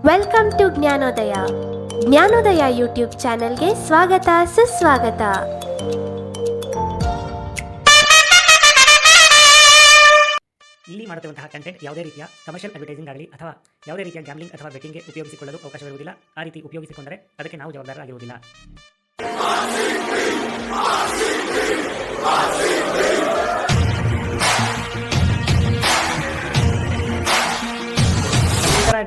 Welcome to Jnanodaya. Jnanodaya YouTube ಚಾನೆಲ್ಗೆ ಸ್ವಾಗತ ಸುಸ್ವಾಗತ. ಇಲ್ಲಿ ಮಾಡುತ್ತಿರುವಂತಹ ಕಂಟೆಂಟ್ ಯಾವುದೇ ರೀತಿಯ ಕಮರ್ಷಿಯಲ್ ಅಡ್ವರ್ಟೈಸಿಂಗ್ ಆಗಲಿ ಅಥವಾ ಯಾವುದೇ ರೀತಿಯ ಗ್ಯಾಮ್ಲಿಂಗ್ ಅಥವಾ ಬೆಟ್ಟಿಂಗ್ಗೆ ಉಪಯೋಗಿಸಿಕೊಳ್ಳಲು ಅವಕಾಶವಿರುವುದಿಲ್ಲ. ಆ ರೀತಿ ಉಪಯೋಗಿಸಿಕೊಂಡರೆ ಅದಕ್ಕೆ ನಾವು ಜವಾಬ್ದಾರರಾಗಿರುವುದಿಲ್ಲ.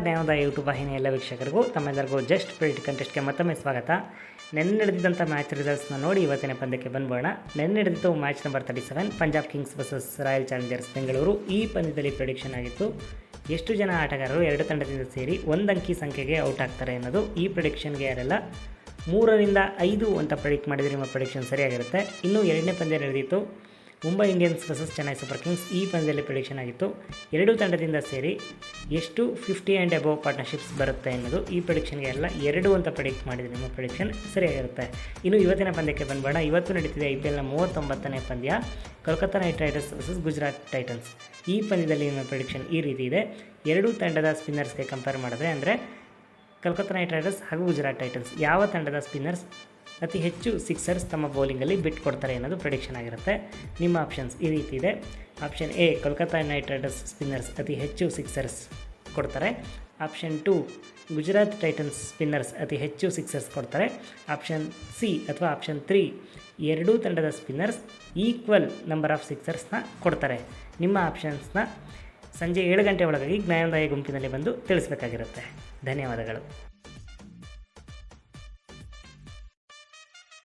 ಜ್ಞಾನೋದಯ ಯೂಟ್ಯೂಬ್ ವಾಹಿನಿಯ ಎಲ್ಲ ವೀಕ್ಷಕರಿಗೂ ತಮ್ಮೆಲ್ಲರಿಗೂ ಜಸ್ಟ್ ಪ್ರಿಡಿಕ್ಟ್ ಕಂಟೆಸ್ಟ್ಗೆ ಮತ್ತೊಮ್ಮೆ ಸ್ವಾಗತ. ನೆನ್ನೆ ನಡೆದಿದ್ದಂಥ ಮ್ಯಾಚ್ ರಿಸಲ್ಟ್ಸ್ನ ನೋಡಿ ಇವತ್ತಿನ ಪಂದ್ಯಕ್ಕೆ ಬಂದ್ಬೋಣ. ನೆನ್ನೆ ನಡೆದಿತ್ತು match number 37 Punjab Kings versus royal Challengers Bengaluru. ಈ ಪಂದ್ಯದಲ್ಲಿ ಪ್ರೆಡಿಕ್ಷನ್ ಆಗಿತ್ತು ಎಷ್ಟು ಜನ ಆಟಗಾರರು ಎರಡು ತಂಡದಿಂದ ಸೇರಿ ಒಂದಂಕಿ ಸಂಖ್ಯೆಗೆ ಔಟ್ ಆಗ್ತಾರೆ ಅನ್ನೋದು. ಈ ಪ್ರೆಡಿಕ್ಷನ್ಗೆ ಯಾರೆಲ್ಲ 3ರಿಂದ 5 ಅಂತ ಪ್ರೆಡಿಕ್ಟ್ ಮಾಡಿದರೆ ನಿಮ್ಮ ಪ್ರೆಡಿಕ್ಷನ್ ಸರಿಯಾಗಿರುತ್ತೆ. ಇನ್ನು ಎರಡನೇ ಪಂದ್ಯ ನಡೆದಿತ್ತು Mumbai Indians versus Chennai super Kings. ಈ ಪಂದ್ಯದಲ್ಲಿ ಪ್ರೆಡಿಕ್ಷನ್ ಆಗಿತ್ತು ಎರಡು ತಂಡದಿಂದ ಸೇರಿ ಎಷ್ಟು 50 ಆ್ಯಂಡ್ ಅಬೋವ್ ಪಾರ್ಟ್ನರ್ಶಿಪ್ಸ್ ಬರುತ್ತೆ ಅನ್ನೋದು. ಈ ಪ್ರೆಡಿಕ್ಷನ್ಗೆ ಎಲ್ಲ 2 ಅಂತ ಪ್ರೆಡಿಕ್ಟ್ ಮಾಡಿದರೆ ನಿಮ್ಮ ಪ್ರೆಡಿಕ್ಷನ್ ಸರಿಯಾಗಿರುತ್ತೆ. ಇನ್ನು ಇವತ್ತಿನ ಪಂದ್ಯಕ್ಕೆ ಬಂದ್ಬೇಡ. ಇವತ್ತು ನಡೀತಿದೆ IPLನ 39ನೇ ಪಂದ್ಯ Kolkata night Riders versus Gujarat Titans. ಈ ಪಂದ್ಯದಲ್ಲಿ ನಿಮ್ಮ ಪ್ರೆಡಿಕ್ಷನ್ ಈ ರೀತಿ ಇದೆ. ಎರಡೂ ತಂಡದ ಸ್ಪಿನ್ನರ್ಸ್ಗೆ ಕಂಪೇರ್ ಮಾಡಿದ್ರೆ ಅಂದರೆ ಕೋಲ್ಕತ್ತಾ ನೈಟ್ ರೈಡರ್ಸ್ ಹಾಗೂ ಗುಜರಾತ್ ಟೈಟನ್ಸ್ ಯಾವ ತಂಡದ ಸ್ಪಿನ್ನರ್ಸ್ ಅತಿ ಹೆಚ್ಚು ಸಿಕ್ಸರ್ಸ್ ತಮ್ಮ ಬೌಲಿಂಗಲ್ಲಿ ಬಿಟ್ಕೊಡ್ತಾರೆ ಅನ್ನೋದು ಪ್ರೆಡಿಕ್ಷನ್ ಆಗಿರುತ್ತೆ. ನಿಮ್ಮ ಆಪ್ಷನ್ಸ್ ಈ ರೀತಿ ಇದೆ. Option A Kolkata night Riders spinners ಅತಿ ಹೆಚ್ಚು ಸಿಕ್ಸರ್ಸ್ ಕೊಡ್ತಾರೆ. ಆಪ್ಷನ್ 2 ಗುಜರಾತ್ ಟೈಟನ್ಸ್ ಸ್ಪಿನ್ನರ್ಸ್ ಅತಿ ಹೆಚ್ಚು ಸಿಕ್ಸರ್ಸ್ ಕೊಡ್ತಾರೆ. ಆಪ್ಷನ್ ಸಿ ಅಥವಾ ಆಪ್ಷನ್ 3 ಎರಡೂ ತಂಡದ ಸ್ಪಿನ್ನರ್ಸ್ ಈಕ್ವಲ್ ನಂಬರ್ ಆಫ್ ಸಿಕ್ಸರ್ಸ್ನ ಕೊಡ್ತಾರೆ. ನಿಮ್ಮ ಆಪ್ಷನ್ಸ್ನ ಸಂಜೆ 7 ಗಂಟೆ ಒಳಗಾಗಿ ಜ್ಞಾನೋದಯ ಗುಂಪಿನಲ್ಲಿ ಬಂದು ತಿಳಿಸಬೇಕಾಗಿರುತ್ತೆ. ಧನ್ಯವಾದಗಳು.